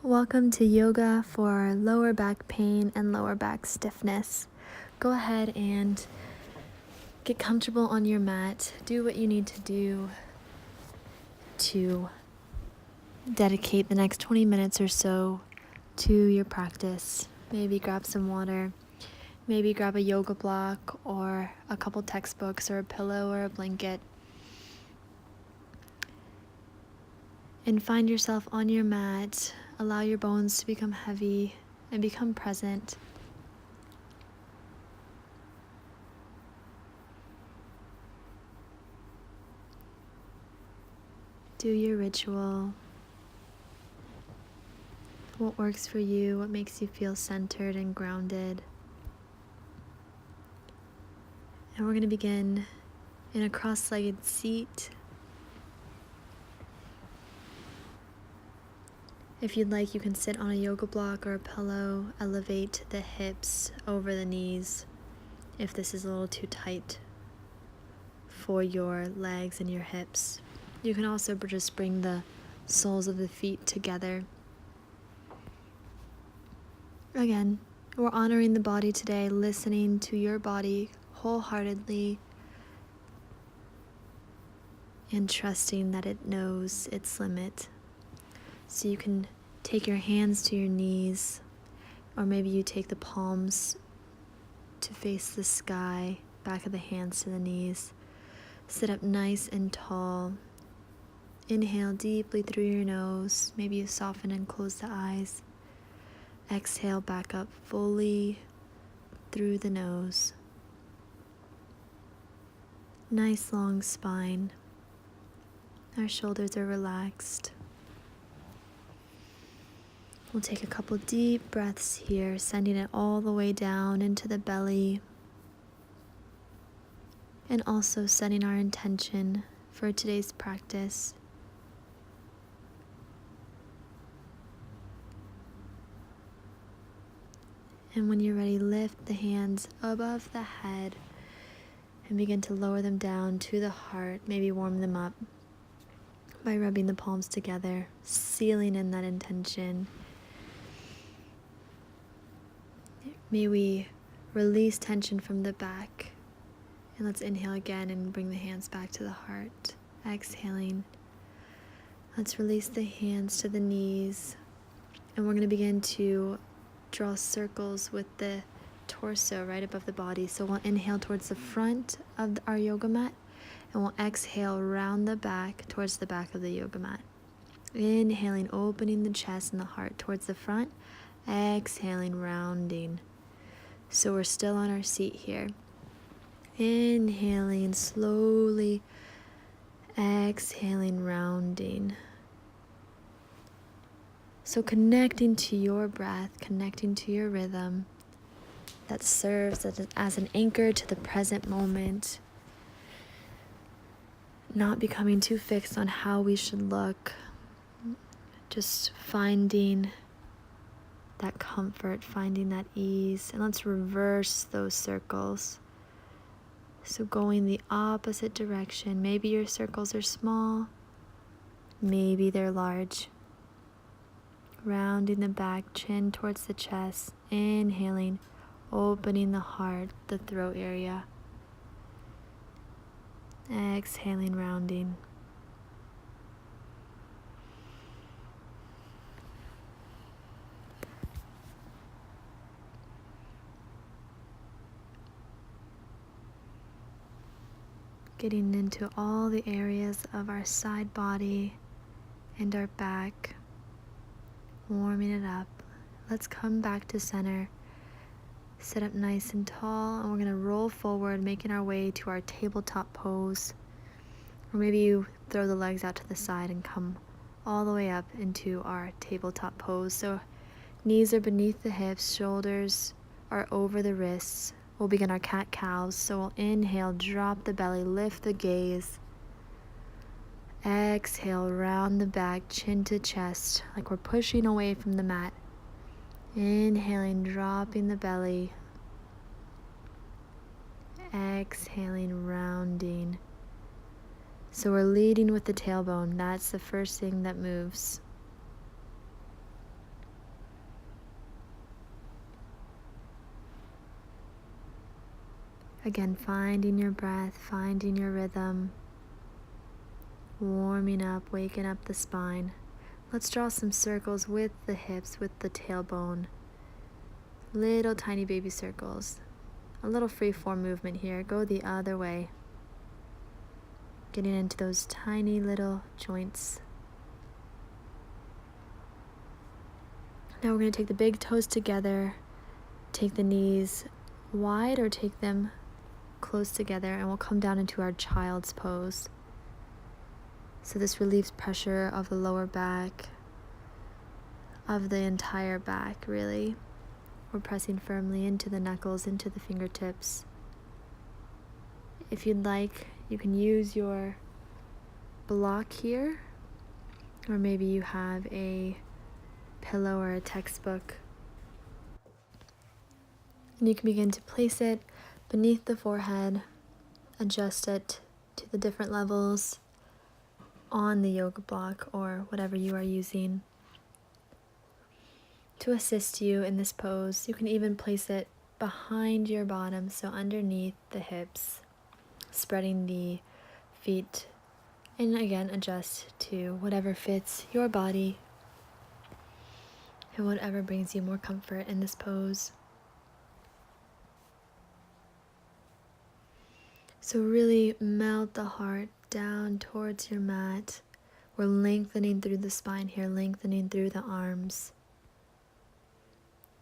Welcome to yoga for lower back pain and lower back stiffness. Go ahead and get comfortable on your mat. Do what you need to do to dedicate the next 20 minutes or so to your practice. Maybe grab some water. Maybe grab a yoga block or a couple textbooks or a pillow or a blanket. And find yourself on your mat. Allow your bones to become heavy and become present. Do your ritual. What works for you, what makes you feel centered and grounded. And we're going to begin in a cross-legged seat. If you'd like, you can sit on a yoga block or a pillow. Elevate the hips over the knees if this is a little too tight for your legs and your hips. You can also just bring the soles of the feet together. Again, we're honoring the body today, listening to your body wholeheartedly and trusting that it knows its limit. So you can take your hands to your knees, or maybe you take the palms to face the sky, back of the hands to the knees. Sit up nice and tall. Inhale deeply through your nose. Maybe you soften and close the eyes. Exhale back up fully through the nose. Nice long spine. Our shoulders are relaxed. We'll take a couple deep breaths here, sending it all the way down into the belly. And also setting our intention for today's practice. And when you're ready, lift the hands above the head and begin to lower them down to the heart. Maybe warm them up by rubbing the palms together, sealing in that intention. May we release tension from the back. And let's inhale again and bring the hands back to the heart. Exhaling. Let's release the hands to the knees. And we're going to begin to draw circles with the torso right above the body. So we'll inhale towards the front of our yoga mat. And we'll exhale around the back towards the back of the yoga mat. Inhaling, opening the chest and the heart towards the front. Exhaling, rounding. So we're still on our seat here. Inhaling slowly, exhaling, rounding. So connecting to your breath, connecting to your rhythm that serves as an anchor to the present moment. Not becoming too fixed on how we should look. Just finding that comfort, finding that ease. And let's reverse those circles. So going the opposite direction. Maybe your circles are small. Maybe they're large. Rounding the back, chin towards the chest. Inhaling, opening the heart, the throat area. Exhaling, rounding. Getting into all the areas of our side body and our back. Warming it up. Let's come back to center. Sit up nice and tall, and we're going to roll forward, making our way to our tabletop pose. Or maybe you throw the legs out to the side and come all the way up into our tabletop pose. So knees are beneath the hips, shoulders are over the wrists. We'll begin our cat-cows. So we'll inhale, drop the belly, lift the gaze. Exhale, round the back, chin to chest, like we're pushing away from the mat. Inhaling, dropping the belly. Exhaling, rounding. So we're leading with the tailbone. That's the first thing that moves. Again, finding your breath, finding your rhythm, warming up, waking up the spine. Let's draw some circles with the hips, with the tailbone. Little tiny baby circles. A little free form movement here. Go the other way. Getting into those tiny little joints. Now we're going to take the big toes together, take the knees wide or take them close together, and we'll come down into our child's pose. So this relieves pressure of the lower back, of the entire back really. We're pressing firmly into the knuckles, into the fingertips. If you'd like, you can use your block here, or maybe you have a pillow or a textbook. And you can begin to place it beneath the forehead, adjust it to the different levels on the yoga block or whatever you are using to assist you in this pose. You can even place it behind your bottom, so underneath the hips, spreading the feet, and again adjust to whatever fits your body and whatever brings you more comfort in this pose. So really melt the heart down towards your mat. We're lengthening through the spine here, lengthening through the arms.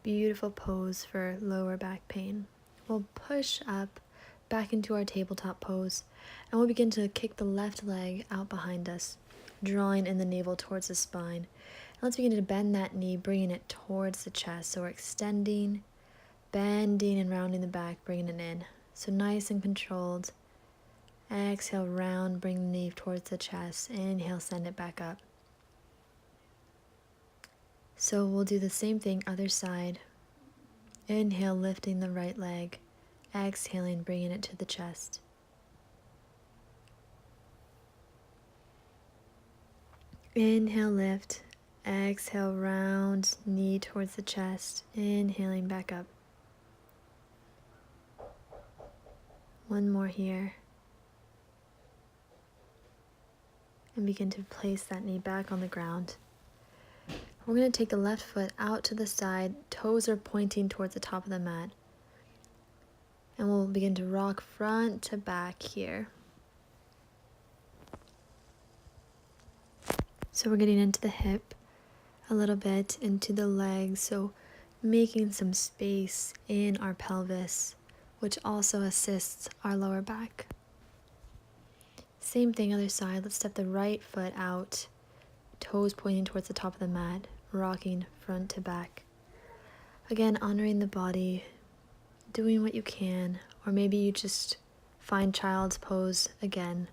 Beautiful pose for lower back pain. We'll push up back into our tabletop pose, and we'll begin to kick the left leg out behind us, drawing in the navel towards the spine. And let's begin to bend that knee, bringing it towards the chest. So we're extending, bending, and rounding the back, bringing it in. So nice and controlled. Exhale, round, bring the knee towards the chest. Inhale, send it back up. So we'll do the same thing, other side. Inhale, lifting the right leg. Exhaling, bringing it to the chest. Inhale, lift. Exhale, round, knee towards the chest. Inhaling, back up. One more here. And begin to place that knee back on the ground. We're going to take the left foot out to the side. Toes are pointing towards the top of the mat. And we'll begin to rock front to back here. So we're getting into the hip a little bit, into the legs. So making some space in our pelvis, which also assists our lower back. Same thing, other side. Let's step the right foot out. Toes pointing towards the top of the mat, rocking front to back. Again, honoring the body, doing what you can, or maybe you just find child's pose again.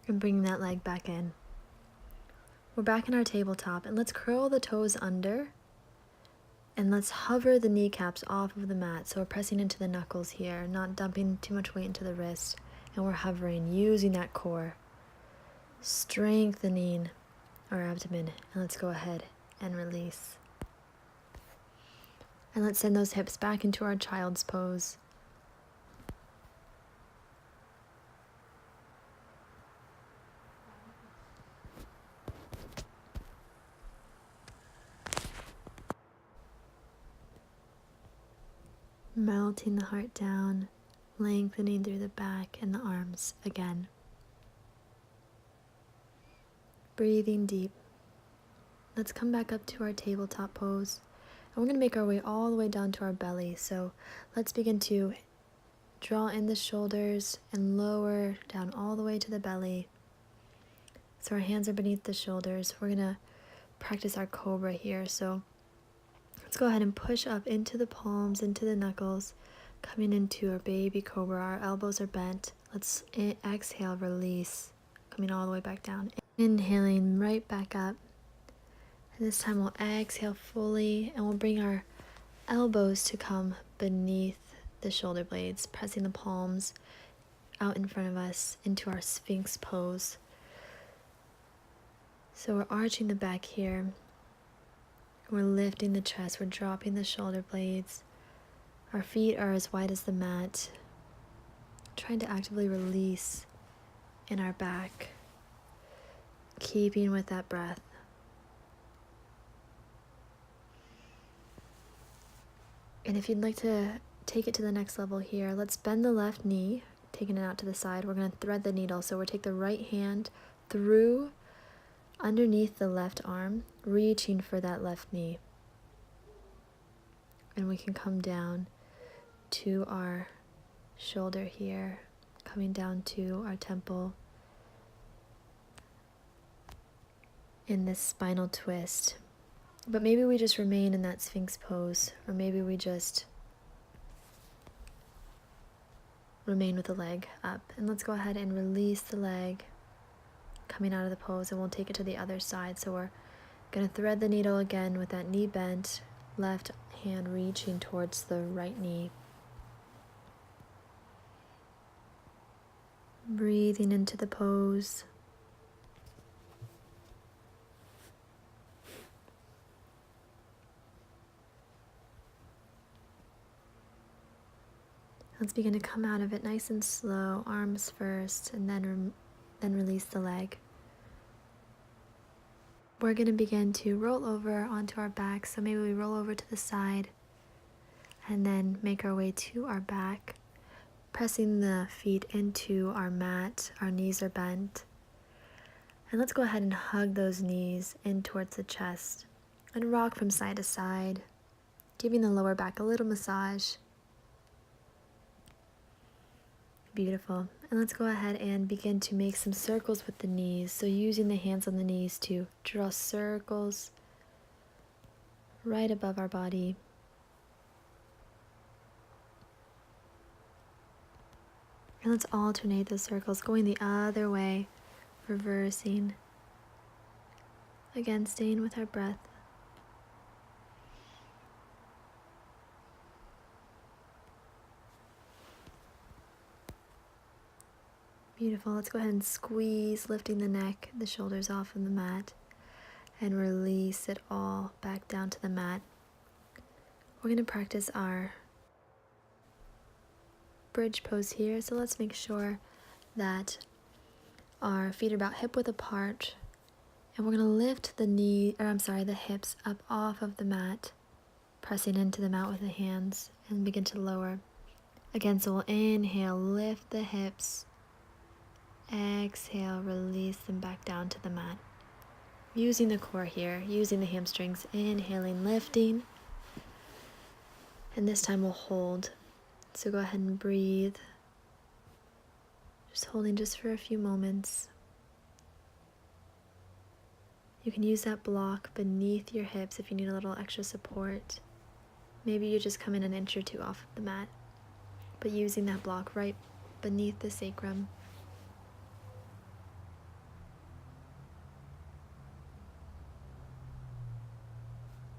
And bring that leg back in. We're back in our tabletop, and let's curl the toes under, and let's hover the kneecaps off of the mat. So we're pressing into the knuckles here, not dumping too much weight into the wrist. And we're hovering, using that core, strengthening our abdomen. And let's go ahead and release. And let's send those hips back into our child's pose. Melting the heart down, lengthening through the back and the arms again. Breathing deep. Let's come back up to our tabletop pose. And we're going to make our way all the way down to our belly. So let's begin to draw in the shoulders and lower down all the way to the belly. So our hands are beneath the shoulders. We're going to practice our cobra here. So let's go ahead and push up into the palms, into the knuckles, coming into our baby cobra. Our elbows are bent. Let's exhale, release, coming all the way back down. Inhaling right back up. And this time we'll exhale fully, and we'll bring our elbows to come beneath the shoulder blades, pressing the palms out in front of us into our Sphinx pose. So we're arching the back here. We're lifting the chest, we're dropping the shoulder blades. Our feet are as wide as the mat. Trying to actively release in our back, keeping with that breath. And if you'd like to take it to the next level here, let's bend the left knee, taking it out to the side. We're going to thread the needle. So we'll take the right hand through underneath the left arm, reaching for that left knee. And we can come down to our shoulder here, coming down to our temple in this spinal twist. But maybe we just remain in that Sphinx pose, or maybe we just remain with the leg up. And let's go ahead and release the leg coming out of the pose, and we'll take it to the other side. So we're going to thread the needle again with that knee bent, left hand reaching towards the right knee. Breathing into the pose. Let's begin to come out of it nice and slow, arms first, and then release the leg. We're going to begin to roll over onto our back, so maybe we roll over to the side and then make our way to our back, pressing the feet into our mat. Our knees are bent. And let's go ahead and hug those knees in towards the chest and rock from side to side, giving the lower back a little massage. Beautiful. And let's go ahead and begin to make some circles with the knees. So using the hands on the knees to draw circles right above our body. And let's alternate those circles, going the other way, reversing. Again, staying with our breath. Beautiful. Let's go ahead and squeeze, lifting the neck, the shoulders off of the mat, and release it all back down to the mat. We're going to practice our bridge pose here, so let's make sure that our feet are about hip width apart, and we're going to lift the hips up off of the mat, pressing into the mat with the hands, and begin to lower. Again, so we'll inhale, lift the hips. Exhale, release them back down to the mat. Using the core here, using the hamstrings, inhaling, lifting. And this time we'll hold. So go ahead and breathe. Just holding just for a few moments. You can use that block beneath your hips if you need a little extra support. Maybe you just come in an inch or two off of the mat, but using that block right beneath the sacrum.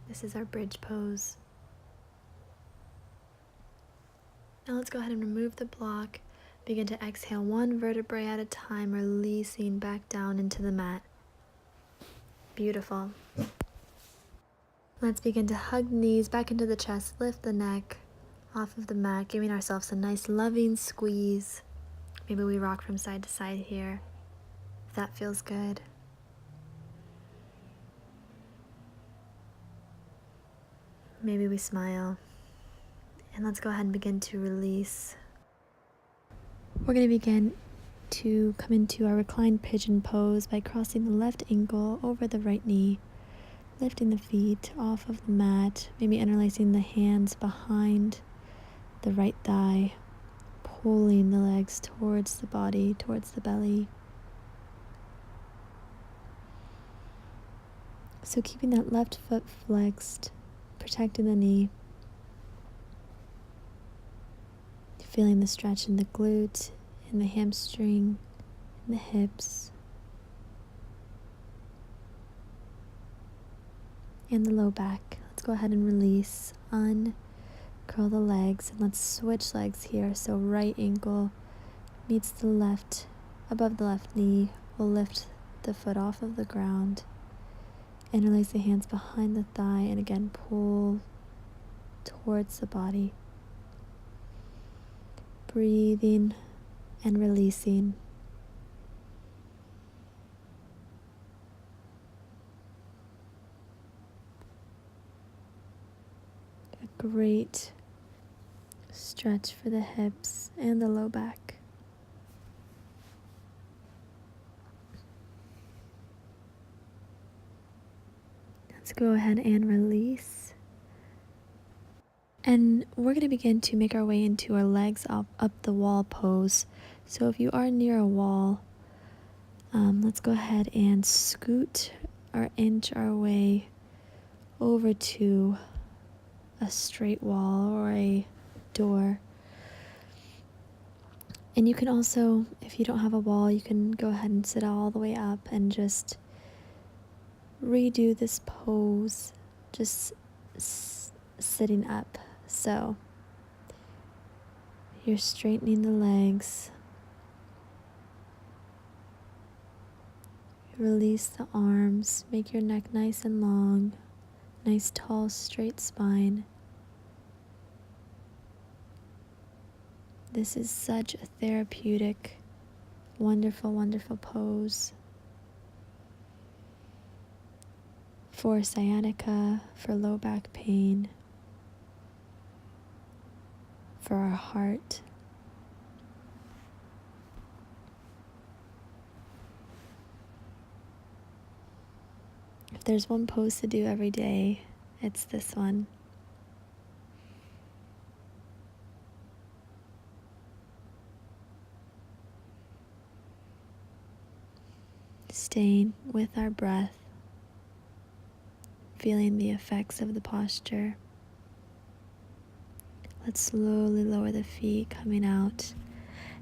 This is our bridge pose. Now let's go ahead and remove the block. Begin to exhale one vertebrae at a time, releasing back down into the mat. Beautiful. Let's begin to hug knees back into the chest, lift the neck off of the mat, giving ourselves a nice loving squeeze. Maybe we rock from side to side here, if that feels good. Maybe we smile. And let's go ahead and begin to release. We're going to begin to come into our reclined pigeon pose by crossing the left ankle over the right knee, lifting the feet off of the mat, maybe interlacing the hands behind the right thigh, pulling the legs towards the body, towards the belly. So keeping that left foot flexed, protecting the knee. Feeling the stretch in the glute, in the hamstring, in the hips, and the low back. Let's go ahead and release, uncurl the legs, and let's switch legs here. So right ankle meets the left, above the left knee. We'll lift the foot off of the ground Interlace the hands behind the thigh and again pull towards the body. Breathing and releasing. A great stretch for the hips and the low back. Let's go ahead and release. And we're going to begin to make our way into our legs up the wall pose. So if you are near a wall, let's go ahead and scoot or inch our way over to a straight wall or a door. And you can also, if you don't have a wall, you can go ahead and sit all the way up and just redo this pose, just sitting up. So you're straightening the legs. Release the arms. Make your neck nice and long. Nice, tall, straight spine. This is such a therapeutic, wonderful, wonderful pose for sciatica, for low back pain, for our heart. If there's one pose to do every day, it's this one. Staying with our breath, feeling the effects of the posture. Let's slowly lower the feet coming out.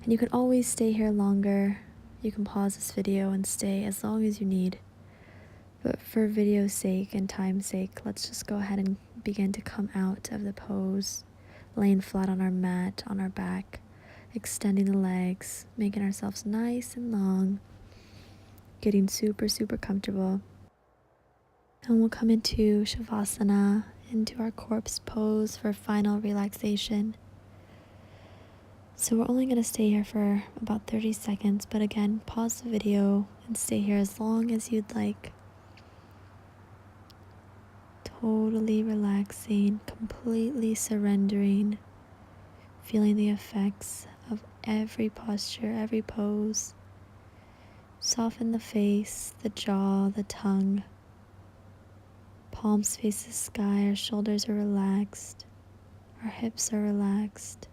And you can always stay here longer. You can pause this video and stay as long as you need. But for video's sake and time's sake, let's just go ahead and begin to come out of the pose, laying flat on our mat, on our back, extending the legs, making ourselves nice and long, getting super, super comfortable. And we'll come into Shavasana, into our corpse pose for final relaxation. So we're only going to stay here for about 30 seconds, but again, pause the video and stay here as long as you'd like. Totally relaxing, completely surrendering, feeling the effects of every posture, every pose. Soften the face, the jaw, the tongue. Palms face the sky, our shoulders are relaxed, our hips are relaxed,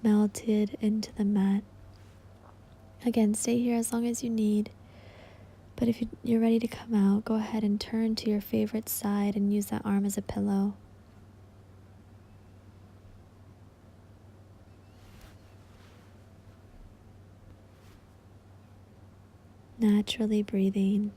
melted into the mat. Again, stay here as long as you need, but if you're ready to come out, go ahead and turn to your favorite side and use that arm as a pillow. Naturally breathing.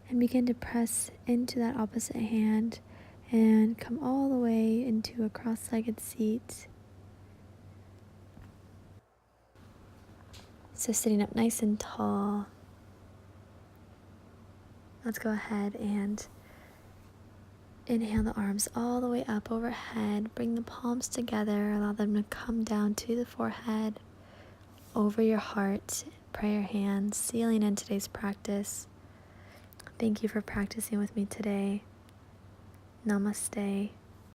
And begin to press into that opposite hand and come all the way into a cross-legged seat. So sitting up nice and tall. Let's go ahead and inhale the arms all the way up overhead. Bring the palms together. Allow them to come down to the forehead, over your heart. Prayer hands, sealing in today's practice. Thank you for practicing with me today. Namaste.